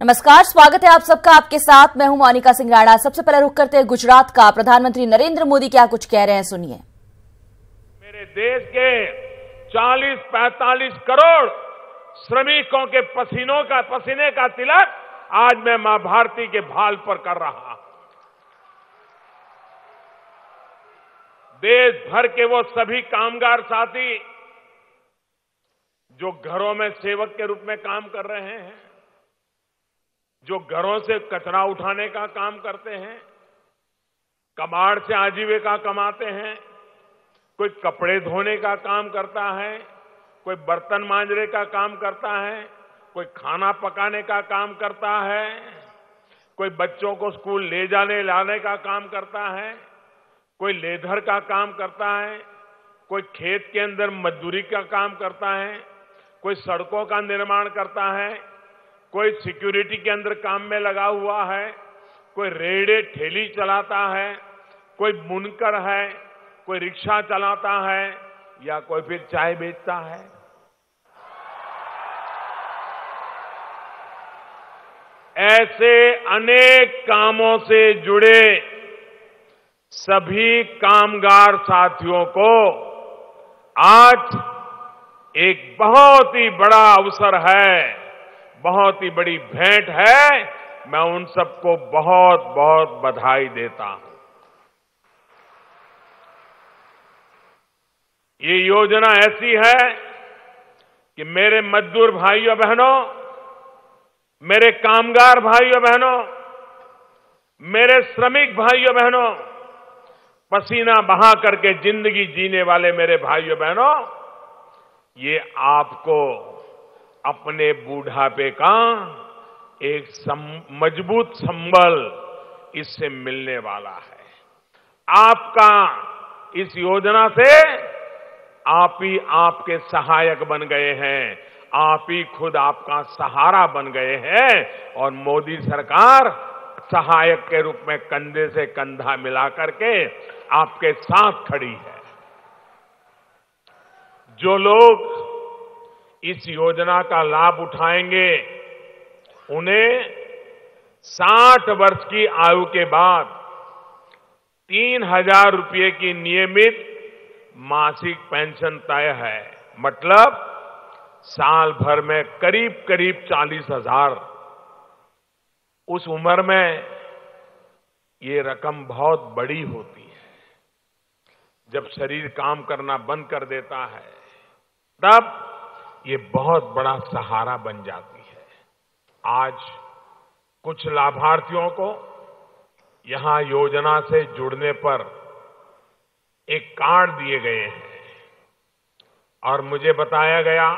नमस्कार, स्वागत है आप सबका। आपके साथ मैं हूं मोनिका सिंह राणा। सबसे पहले रुख करते हैं गुजरात का। प्रधानमंत्री नरेंद्र मोदी क्या कुछ कह रहे हैं, सुनिए। मेरे देश के 40-45 करोड़ श्रमिकों के पसीने का तिलक आज मैं मां भारती के भाल पर कर रहा हूं। देश भर के वो सभी कामगार साथी जो घरों में सेवक के रूप में काम कर रहे हैं, जो घरों से कचरा उठाने का काम करते हैं, कबाड़ से आजीविका कमाते हैं, कोई कपड़े धोने का काम करता है, कोई बर्तन मांजने का काम करता है, कोई खाना पकाने का काम करता है, कोई बच्चों को स्कूल ले जाने लाने का काम करता है, कोई लेबर का काम करता है, कोई खेत के अंदर मजदूरी का काम करता है, कोई सड़कों का निर्माण करता है, कोई सिक्योरिटी के अंदर काम में लगा हुआ है, कोई रेहड़ी ठेली चलाता है, कोई बुनकर है, कोई रिक्शा चलाता है या कोई फिर चाय बेचता है। ऐसे अनेक कामों से जुड़े सभी कामगार साथियों को आज एक बहुत ही बड़ा अवसर है, बहुत ही बड़ी भेंट है। मैं उन सबको बहुत बहुत बधाई देता हूं। ये योजना ऐसी है कि मेरे मजदूर भाइयों बहनों, मेरे कामगार भाइयों बहनों, मेरे श्रमिक भाइयों बहनों, पसीना बहा करके जिंदगी जीने वाले मेरे भाइयों बहनों, ये आपको अपने बुढ़ापे का एक मजबूत संबल इससे मिलने वाला है। आपका इस योजना से आप ही आपके सहायक बन गए हैं, आप ही खुद आपका सहारा बन गए हैं और मोदी सरकार सहायक के रूप में कंधे से कंधा मिला करके आपके साथ खड़ी है। जो लोग इस योजना का लाभ उठाएंगे उन्हें 60 वर्ष की आयु के बाद 3,000 रुपये की नियमित मासिक पेंशन तय है। मतलब साल भर में करीब करीब 40,000। उस उम्र में ये रकम बहुत बड़ी होती है। जब शरीर काम करना बंद कर देता है तब ये बहुत बड़ा सहारा बन जाती है। आज कुछ लाभार्थियों को यहां योजना से जुड़ने पर एक कार्ड दिए गए हैं और मुझे बताया गया,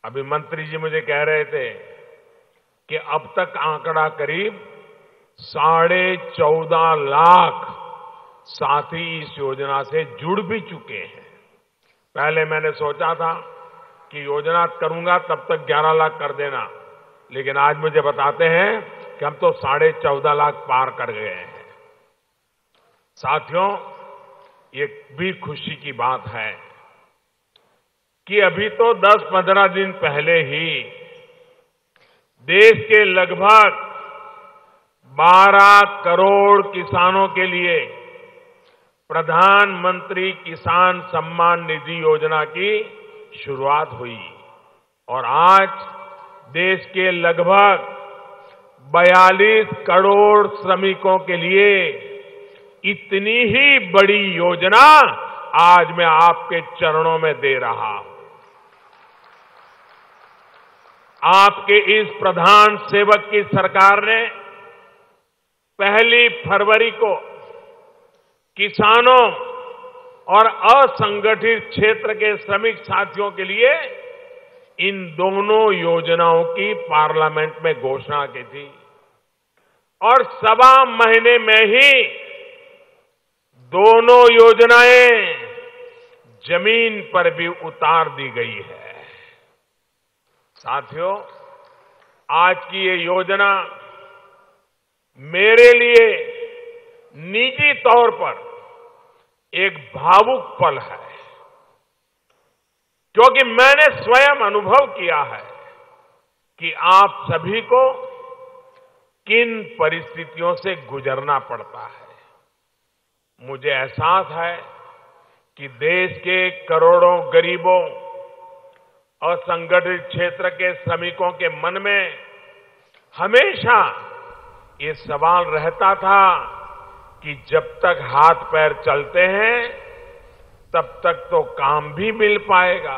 अभी मंत्री जी मुझे कह रहे थे कि अब तक आंकड़ा करीब 14.5 लाख साथी इस योजना से जुड़ भी चुके हैं। पहले मैंने सोचा था कि योजना करूंगा तब तक 11 लाख कर देना, लेकिन आज मुझे बताते हैं कि हम तो 14.5 लाख पार कर गए हैं। साथियों, ये भी खुशी की बात है कि अभी तो 10-15 दिन पहले ही देश के लगभग 12 करोड़ किसानों के लिए प्रधानमंत्री किसान सम्मान निधि योजना की शुरुआत हुई और आज देश के लगभग 42 करोड़ श्रमिकों के लिए इतनी ही बड़ी योजना आज मैं आपके चरणों में दे रहा हूं। आपके इस प्रधान सेवक की सरकार ने 1 फरवरी को किसानों और असंगठित क्षेत्र के श्रमिक साथियों के लिए इन दोनों योजनाओं की पार्लियामेंट में घोषणा की थी और 1.25 महीने में ही दोनों योजनाएं जमीन पर भी उतार दी गई है। साथियों, आज की ये योजना मेरे लिए निजी तौर पर एक भावुक पल है, क्योंकि मैंने स्वयं अनुभव किया है कि आप सभी को किन परिस्थितियों से गुजरना पड़ता है। मुझे एहसास है कि देश के करोड़ों गरीबों और असंगठित क्षेत्र के श्रमिकों के मन में हमेशा ये सवाल रहता था कि जब तक हाथ पैर चलते हैं तब तक तो काम भी मिल पाएगा।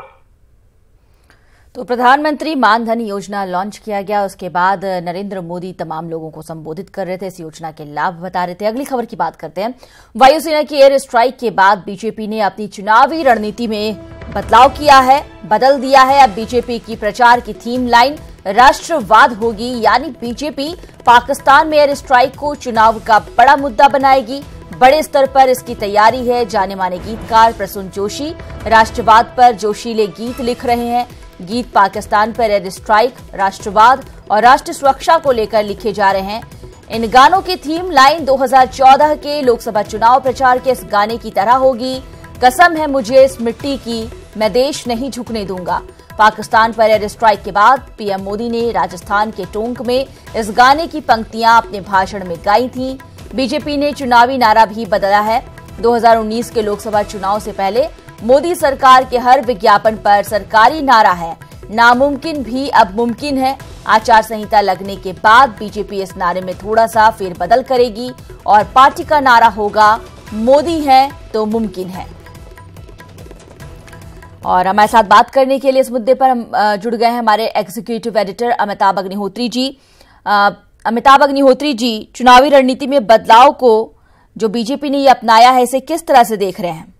तो प्रधानमंत्री मानधन योजना लॉन्च किया गया, उसके बाद नरेंद्र मोदी तमाम लोगों को संबोधित कर रहे थे, इस योजना के लाभ बता रहे थे। अगली खबर की बात करते हैं। वायुसेना की एयर स्ट्राइक के बाद बीजेपी ने अपनी चुनावी रणनीति में बदलाव किया है, बदल दिया है। अब बीजेपी की प्रचार की थीम लाइन राष्ट्रवाद होगी, यानी बीजेपी पाकिस्तान में एयर स्ट्राइक को चुनाव का बड़ा मुद्दा बनाएगी। बड़े स्तर पर इसकी तैयारी है। जाने माने गीतकार प्रसून जोशी राष्ट्रवाद पर जोशीले गीत लिख रहे हैं। गीत पाकिस्तान पर एयर स्ट्राइक, राष्ट्रवाद और राष्ट्र सुरक्षा को लेकर लिखे जा रहे हैं। इन गानों की थीम लाइन 2014 के लोकसभा चुनाव प्रचार के इस गाने की तरह होगी। कसम है मुझे इस मिट्टी की, मैं देश नहीं झुकने दूंगा। पाकिस्तान पर एयर स्ट्राइक के बाद पीएम मोदी ने राजस्थान के टोंक में इस गाने की पंक्तियां अपने भाषण में गाई थीं। बीजेपी ने चुनावी नारा भी बदला है। 2019 के लोकसभा चुनाव से पहले मोदी सरकार के हर विज्ञापन पर सरकारी नारा है, नामुमकिन भी अब मुमकिन है। आचार संहिता लगने के बाद बीजेपी इस नारे में थोड़ा सा फेरबदल करेगी और पार्टी का नारा होगा, मोदी है तो मुमकिन है। और हमारे साथ बात करने के लिए इस मुद्दे पर हम जुड़ गए हैं हमारे एग्जीक्यूटिव एडिटर अमिताभ अग्निहोत्री जी। अमिताभ अग्निहोत्री जी, चुनावी रणनीति में बदलाव को जो बीजेपी ने ये अपनाया है, इसे किस तरह से देख रहे हैं?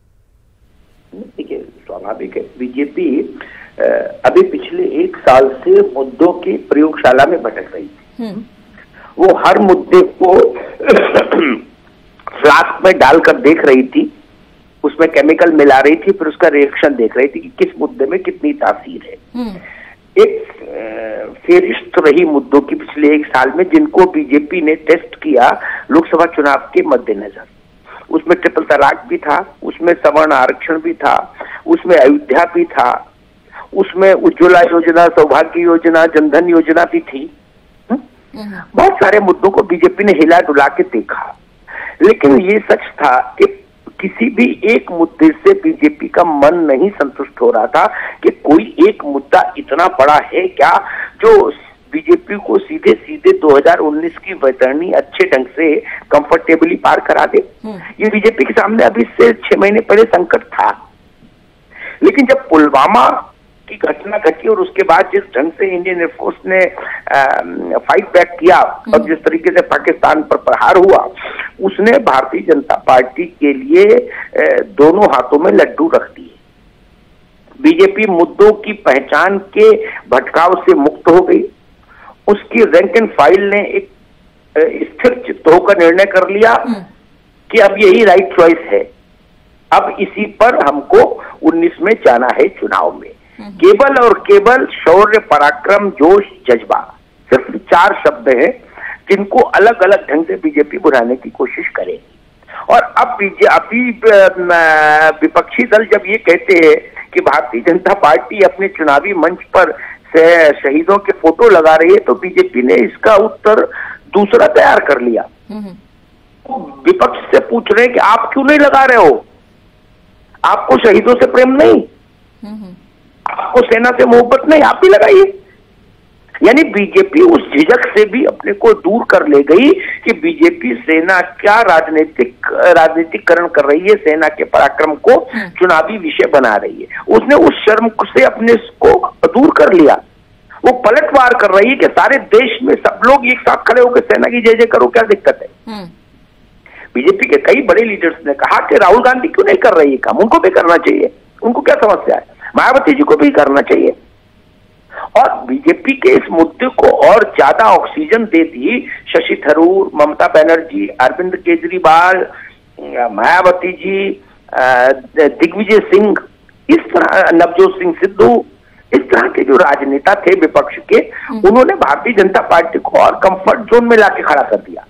देखिए, स्वाभाविक है, बीजेपी अभी पिछले 1 साल से मुद्दों की प्रयोगशाला में भटक रही थी। वो हर मुद्दे को फ्लास्क में डालकर देख रही थी, उसमें केमिकल मिला रही थी, फिर उसका रिएक्शन देख रही थी कि किस मुद्दे में कितनी तासीर है। एक फेरिस्त रही मुद्दों की पिछले 1 साल में, जिनको बीजेपी ने टेस्ट किया लोकसभा चुनाव के मद्देनजर। उसमें ट्रिपल तलाक भी था, उसमें सवर्ण आरक्षण भी था, उसमें अयोध्या भी था, उसमें उज्ज्वला योजना, सौभाग्य योजना, जनधन योजना भी थी। बहुत सारे मुद्दों को बीजेपी ने हिला डुला के देखा, लेकिन ये सच था कि किसी भी एक मुद्दे से बीजेपी का मन नहीं संतुष्ट हो रहा था कि कोई एक मुद्दा इतना बड़ा है क्या जो बीजेपी को सीधे सीधे 2019 की वैतरणी अच्छे ढंग से कंफर्टेबली पार करा दे। ये बीजेपी के सामने अभी से 6 महीने पहले संकट था। लेकिन जब पुलवामा की घटना घटी और उसके बाद जिस ढंग से इंडियन एयरफोर्स ने फाइट बैक किया और जिस तरीके से पाकिस्तान पर प्रहार हुआ, उसने भारतीय जनता पार्टी के लिए दोनों हाथों में लड्डू रख दिए। बीजेपी मुद्दों की पहचान के भटकाव से मुक्त हो गई। उसकी रैंक एंड फाइल ने एक स्थिर चित्त होकर निर्णय कर लिया कि अब यही राइट चॉइस है, अब इसी पर हमको 19 में जाना है चुनाव में। केवल और केवल शौर्य, पराक्रम, जोश, जज्बा, सिर्फ 4 शब्द हैं जिनको अलग अलग ढंग से बीजेपी बुलाने की कोशिश करेगी। और अब अभी विपक्षी दल जब ये कहते हैं कि भारतीय जनता पार्टी अपने चुनावी मंच पर शहीदों के फोटो लगा रही है, तो बीजेपी ने इसका उत्तर दूसरा तैयार कर लिया। विपक्ष से पूछ रहे हैं कि आप क्यों नहीं लगा रहे हो? आपको शहीदों से प्रेम नहीं, आपको सेना से मोहब्बत नहीं, आप भी लगाइए। यानी बीजेपी उस झिझक से भी अपने को दूर कर ले गई कि बीजेपी सेना क्या राजनीतिकरण कर रही है, सेना के पराक्रम को चुनावी विषय बना रही है। उसने उस शर्म से अपने को दूर कर लिया। वो पलटवार कर रही है कि सारे देश में सब लोग एक साथ खड़े होकर सेना की जय जय करो, क्या दिक्कत है? बीजेपी के कई बड़े लीडर्स ने कहा कि राहुल गांधी क्यों नहीं कर रही है काम, उनको भी करना चाहिए, उनको क्या समस्या है, मायावती जी को भी करना चाहिए। और बीजेपी के इस मुद्दे को और ज्यादा ऑक्सीजन दे दी शशि थरूर, ममता बनर्जी, अरविंद केजरीवाल, मायावती जी, दिग्विजय सिंह, इस तरह नवजोत सिंह सिद्धू, इस तरह के जो राजनेता थे विपक्ष के, उन्होंने भारतीय जनता पार्टी को और कंफर्ट जोन में लाके खड़ा कर दिया।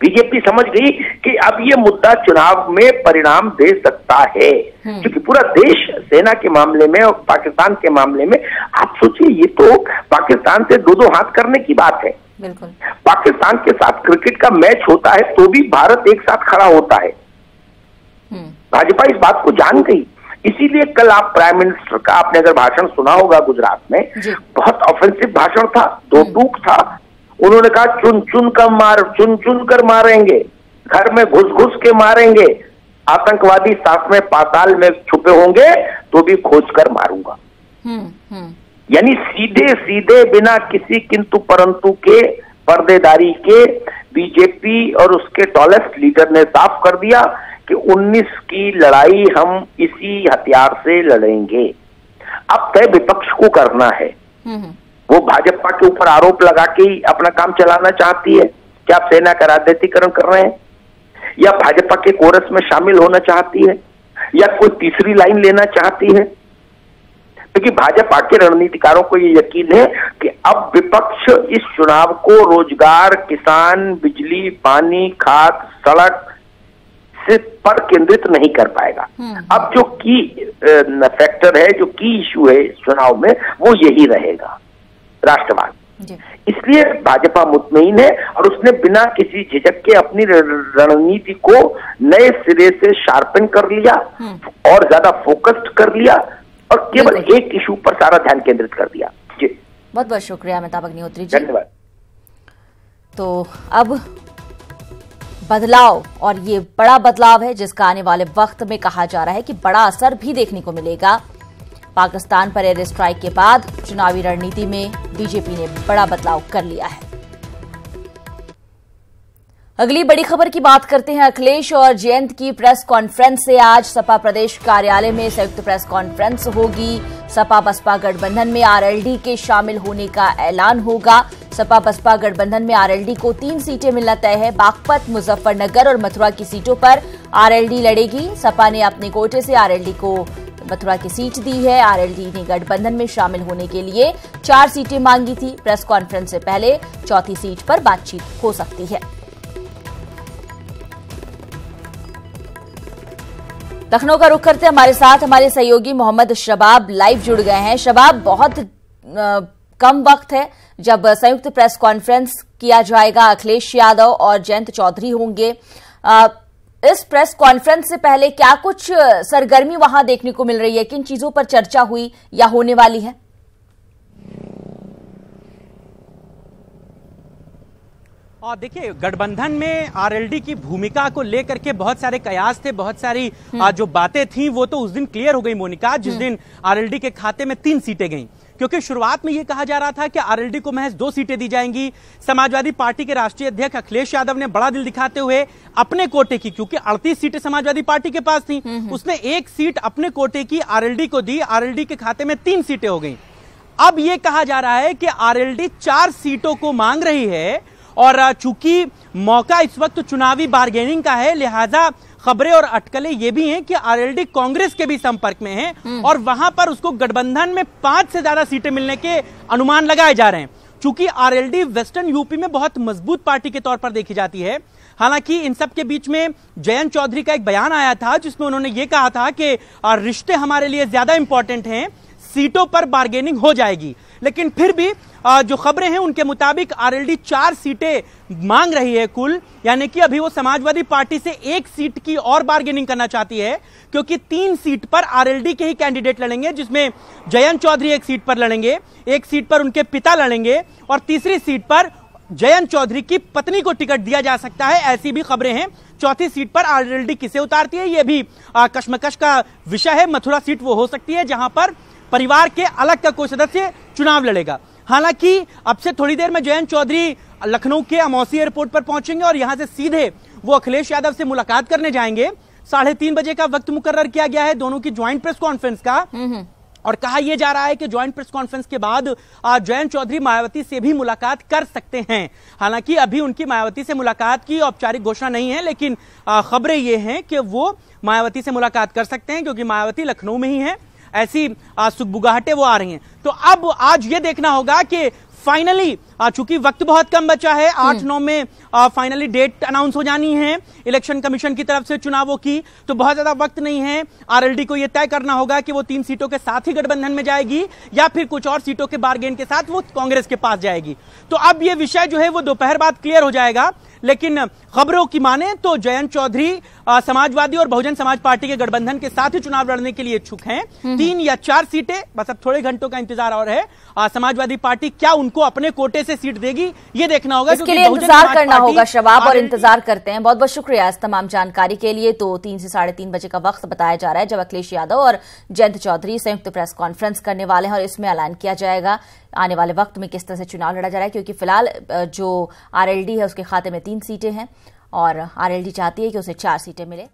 बीजेपी समझ गई कि अब ये मुद्दा चुनाव में परिणाम दे सकता है, क्योंकि पूरा देश सेना के मामले में और पाकिस्तान के मामले में, आप सोचिए ये तो पाकिस्तान से दो दो हाथ करने की बात है। बिल्कुल। पाकिस्तान के साथ क्रिकेट का मैच होता है तो भी भारत एक साथ खड़ा होता है। भाजपा इस बात को जान गई, इसीलिए कल आप प्राइम मिनिस्टर का आपने अगर भाषण सुना होगा गुजरात में, बहुत ऑफेंसिव भाषण था, दो टूक था। उन्होंने कहा चुन चुन कर मारेंगे, घर में घुस घुस के मारेंगे, आतंकवादी साथ में पाताल में छुपे होंगे तो भी खोज कर मारूंगा। यानी सीधे सीधे बिना किसी किंतु परंतु के, पर्देदारी के, बीजेपी और उसके टॉलेस्ट लीडर ने साफ कर दिया कि 19 की लड़ाई हम इसी हथियार से लड़ेंगे। अब तय विपक्ष को करना है। वो भाजपा के ऊपर आरोप लगा के ही अपना काम चलाना चाहती है, क्या आप सेना का राजनीतिकरण कर रहे हैं, या भाजपा के कोरस में शामिल होना चाहती है, या कोई तीसरी लाइन लेना चाहती है? क्योंकि भाजपा के रणनीतिकारों को ये यकीन है कि अब विपक्ष इस चुनाव को रोजगार, किसान, बिजली, पानी, खाद, सड़क से पर केंद्रित नहीं कर पाएगा। अब जो की फैक्टर है, जो की इश्यू है इस चुनाव में, वो यही रहेगा, राष्ट्रवाद। इसलिए भाजपा मुतमईन है और उसने बिना किसी झिझक के अपनी रणनीति को नए सिरे से शार्पन कर लिया और ज्यादा फोकस्ड कर लिया और केवल एक इशू पर सारा ध्यान केंद्रित कर दिया। जी, बहुत बहुत शुक्रिया अमिताभ अग्निहोत्री जी। धन्यवाद। तो अब बदलाव, और ये बड़ा बदलाव है जिसका आने वाले वक्त में कहा जा रहा है कि बड़ा असर भी देखने को मिलेगा। पाकिस्तान पर एयर स्ट्राइक के बाद चुनावी रणनीति में बीजेपी ने बड़ा बदलाव कर लिया है। अगली बड़ी खबर की बात करते हैं। अखिलेश और जयंत की प्रेस कॉन्फ्रेंस से आज सपा प्रदेश कार्यालय में संयुक्त प्रेस कॉन्फ्रेंस होगी। सपा बसपा गठबंधन में आरएलडी के शामिल होने का ऐलान होगा। सपा बसपा गठबंधन में आरएलडी को 3 सीटें मिलना तय है। बागपत, मुजफ्फरनगर और मथुरा की सीटों पर आरएलडी लड़ेगी। सपा ने अपने कोटे से आरएलडी को मथुरा की सीट दी है। आरएलडी ने गठबंधन में शामिल होने के लिए 4 सीटें मांगी थी। प्रेस कॉन्फ्रेंस से पहले चौथी सीट पर बातचीत हो सकती है। लखनऊ का रुख करते हमारे साथ हमारे सहयोगी मोहम्मद शबाब लाइव जुड़ गए हैं। शबाब, बहुत कम वक्त है जब संयुक्त प्रेस कॉन्फ्रेंस किया जाएगा। अखिलेश यादव और जयंत चौधरी होंगे। इस प्रेस कॉन्फ्रेंस से पहले क्या कुछ सरगर्मी वहां देखने को मिल रही है? किन चीजों पर चर्चा हुई या होने वाली है? और देखिए, गठबंधन में आरएलडी की भूमिका को लेकर के बहुत सारे कयास थे, बहुत सारी जो बातें थी वो तो उस दिन क्लियर हो गई मोनिका, जिस दिन आरएलडी के खाते में 3 सीटें गईं। क्योंकि शुरुआत में यह कहा जा रहा था कि आरएलडी को महज 2 सीटें दी जाएंगी। समाजवादी पार्टी के राष्ट्रीय अध्यक्ष अखिलेश यादव ने बड़ा दिल दिखाते हुए अपने कोटे की, क्योंकि 38 सीटें समाजवादी पार्टी के पास थी, उसने 1 सीट अपने कोटे की आरएलडी को दी। आरएलडी के खाते में 3 सीटें हो गई। अब यह कहा जा रहा है कि आरएलडी 4 सीटों को मांग रही है और चूंकि मौका इस वक्त चुनावी बार्गेनिंग का है, लिहाजा खबरें और अटकलें ये भी हैं कि आरएलडी कांग्रेस के भी संपर्क में है और वहां पर उसको गठबंधन में 5 से ज्यादा सीटें मिलने के अनुमान लगाए जा रहे हैं। चूंकि आरएलडी वेस्टर्न यूपी में बहुत मजबूत पार्टी के तौर पर देखी जाती है। हालांकि इन सब के बीच में जयंत चौधरी का एक बयान आया था जिसमें उन्होंने ये कहा था कि रिश्ते हमारे लिए ज्यादा इंपॉर्टेंट हैं, सीटों पर बार्गेनिंग हो जाएगी। लेकिन फिर भी जो खबरें हैं उनके मुताबिक आरएलडी 4 सीटें मांग रही है कुल, यानी कि अभी वो समाजवादी पार्टी से 1 सीट की और बार्गेनिंग करना चाहती है, क्योंकि 3 सीट पर आरएलडी के ही कैंडिडेट लड़ेंगे, जिसमें जयंत चौधरी 1 सीट पर लड़ेंगे, 1 सीट पर उनके पिता लड़ेंगे और तीसरी सीट पर जयंत चौधरी की पत्नी को टिकट दिया जा सकता है, ऐसी भी खबरें हैं। चौथी सीट पर आरएलडी किसे उतारती है, यह भी कश्मकश का विषय है। मथुरा सीट वो हो सकती है जहां पर परिवार के अलग का कोई सदस्य चुनाव लड़ेगा। हालांकि अब से थोड़ी देर में जयंत चौधरी लखनऊ के अमौसी एयरपोर्ट पर पहुंचेंगे और यहां से सीधे वो अखिलेश यादव से मुलाकात करने जाएंगे। 3:30 बजे का वक्त मुकर्रर किया गया है दोनों की ज्वाइंट प्रेस कॉन्फ्रेंस का। और कहा यह जा रहा है कि ज्वाइंट प्रेस कॉन्फ्रेंस के बाद जयंत चौधरी मायावती से भी मुलाकात कर सकते हैं। हालांकि अभी उनकी मायावती से मुलाकात की औपचारिक घोषणा नहीं है, लेकिन खबरें ये हैं कि वो मायावती से मुलाकात कर सकते हैं, क्योंकि मायावती लखनऊ में ही है। ऐसी सुगबुगाहटें वो आ रही हैं। तो अब आज ये देखना होगा कि फाइनली चूंकि वक्त बहुत कम बचा है, 8-9 में फाइनली डेट अनाउंस हो जानी है इलेक्शन कमीशन की तरफ से चुनावों की, तो बहुत ज्यादा वक्त नहीं है। आरएलडी को यह तय करना होगा कि वो 3 सीटों के साथ ही गठबंधन में जाएगी या फिर कुछ और सीटों के बार्गेन के साथ वो कांग्रेस के पास जाएगी। तो अब ये विषय जो है वो दोपहर बाद क्लियर हो जाएगा। लेकिन खबरों की माने तो जयंत चौधरी समाजवादी और बहुजन समाज पार्टी के गठबंधन के साथ ही चुनाव लड़ने के लिए इच्छुक हैं। 3 या 4 सीटें, बस अब थोड़े घंटों का इंतजार और है। समाजवादी पार्टी क्या उनको अपने कोटे से सीट देगी, ये देखना होगा। इसके लिए इंतजार करना होगा शबाब, और इंतजार करते हैं। बहुत बहुत शुक्रिया इस तमाम जानकारी के लिए। तो 3 से 3:30 बजे का वक्त बताया जा रहा है जब अखिलेश यादव और जयंत चौधरी संयुक्त प्रेस कॉन्फ्रेंस करने वाले हैं, और इसमें ऐलान किया जाएगा आने वाले वक्त में किस तरह से चुनाव लड़ा जा रहा है। क्योंकि फिलहाल जो आरएलडी है उसके खाते में 3 सीटें हैं और आरएलडी चाहती है कि उसे 4 सीटें मिले।